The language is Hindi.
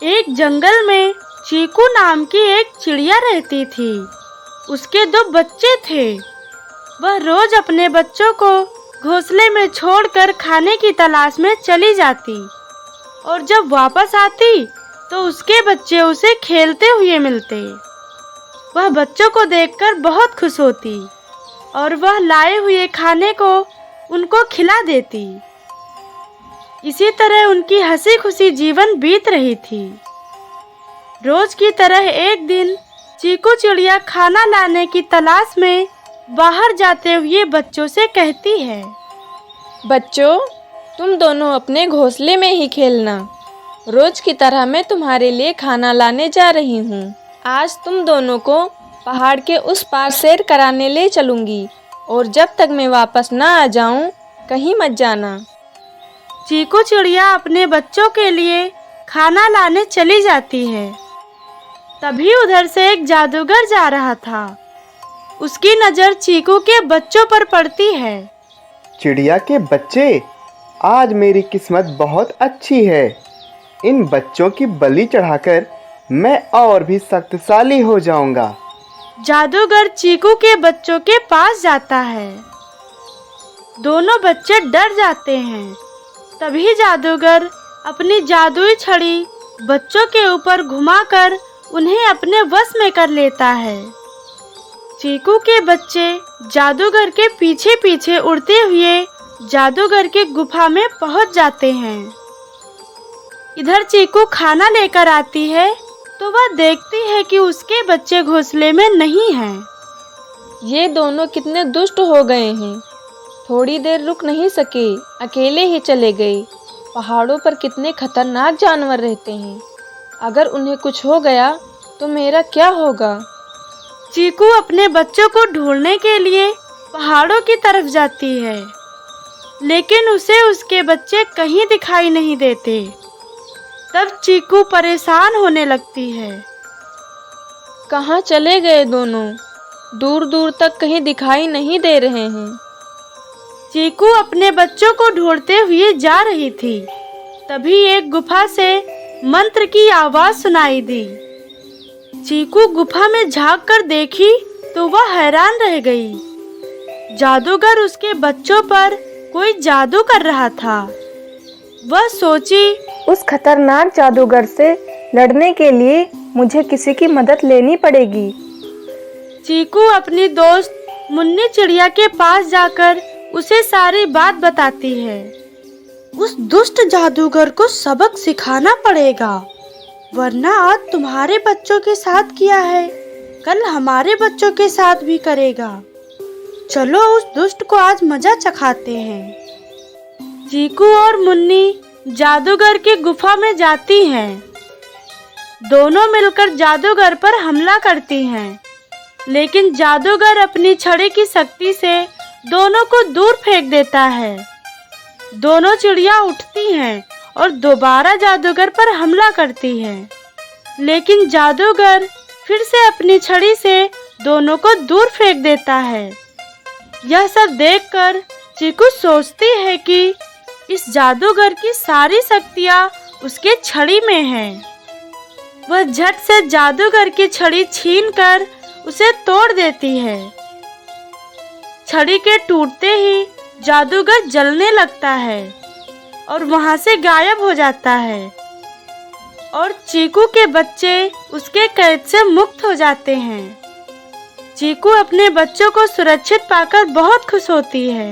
एक जंगल में चीकू नाम की एक चिड़िया रहती थी। उसके 2 बच्चे थे। वह रोज अपने बच्चों को घोंसले में छोड़कर खाने की तलाश में चली जाती और जब वापस आती तो उसके बच्चे उसे खेलते हुए मिलते। वह बच्चों को देखकर बहुत खुश होती और वह लाए हुए खाने को उनको खिला देती। इसी तरह उनकी हंसी खुशी जीवन बीत रही थी। रोज की तरह एक दिन चीकू चिड़िया खाना लाने की तलाश में बाहर जाते हुए बच्चों से कहती है, बच्चों, तुम दोनों अपने घोंसले में ही खेलना। रोज की तरह मैं तुम्हारे लिए खाना लाने जा रही हूँ। आज तुम दोनों को पहाड़ के उस पार सैर कराने ले चलूँगी और जब तक मैं वापस ना आ जाऊँ कहीं मत जाना। चीकू चिड़िया अपने बच्चों के लिए खाना लाने चली जाती है। तभी उधर से एक जादूगर जा रहा था। उसकी नज़र चीकू के बच्चों पर पड़ती है। चिड़िया के बच्चे, आज मेरी किस्मत बहुत अच्छी है। इन बच्चों की बलि चढ़ाकर मैं और भी शक्तिशाली हो जाऊंगा। जादूगर चीकू के बच्चों के पास जाता है। दोनों बच्चे डर जाते हैं। तभी जादूगर अपनी जादुई छड़ी बच्चों के ऊपर घुमाकर उन्हें अपने वश में कर लेता है। चीकू के बच्चे जादूगर के पीछे पीछे उड़ते हुए जादूगर की गुफा में पहुंच जाते हैं। इधर चीकू खाना लेकर आती है तो वह देखती है कि उसके बच्चे घोंसले में नहीं हैं। ये दोनों कितने दुष्ट हो गए हैं। थोड़ी देर रुक नहीं सके, अकेले ही चले गए। पहाड़ों पर कितने खतरनाक जानवर रहते हैं। अगर उन्हें कुछ हो गया तो मेरा क्या होगा। चीकू अपने बच्चों को ढूंढने के लिए पहाड़ों की तरफ जाती है, लेकिन उसे उसके बच्चे कहीं दिखाई नहीं देते। तब चीकू परेशान होने लगती है। कहाँ चले गए दोनों? दूर दूर तक कहीं दिखाई नहीं दे रहे हैं। चीकू अपने बच्चों को ढूंढते हुए जा रही थी। तभी एक गुफा से मंत्र की आवाज सुनाई दी। चीकू गुफा में झांक कर देखी तो वह हैरान रह गई। जादूगर उसके बच्चों पर कोई जादू कर रहा था। वह सोची, उस खतरनाक जादूगर से लड़ने के लिए मुझे किसी की मदद लेनी पड़ेगी। चीकू अपनी दोस्त मुन्नी चिड़िया के पास जाकर उसे सारी बात बताती है। उस दुष्ट जादूगर को सबक सिखाना पड़ेगा, वरना आज तुम्हारे बच्चों के साथ किया है, कल हमारे बच्चों के साथ भी करेगा। चलो उस दुष्ट को आज मजा चखाते हैं। चीकू और मुन्नी जादूगर की गुफा में जाती हैं। दोनों मिलकर जादूगर पर हमला करती हैं, लेकिन जादूगर अपनी छड़ी की शक्ति से दोनों को दूर फेंक देता है। दोनों चिड़िया उठती हैं और दोबारा जादूगर पर हमला करती हैं, लेकिन जादूगर फिर से अपनी छड़ी से दोनों को दूर फेंक देता है। यह सब देखकर चीकू सोचती है कि इस जादूगर की सारी शक्तियाँ उसके छड़ी में हैं। वह झट से जादूगर की छड़ी छीनकर उसे तोड़ देती है। छड़ी के टूटते ही जादूगर जलने लगता है और वहां से गायब हो जाता है और चीकू के बच्चे उसके कैद से मुक्त हो जाते हैं। चीकू अपने बच्चों को सुरक्षित पाकर बहुत खुश होती है।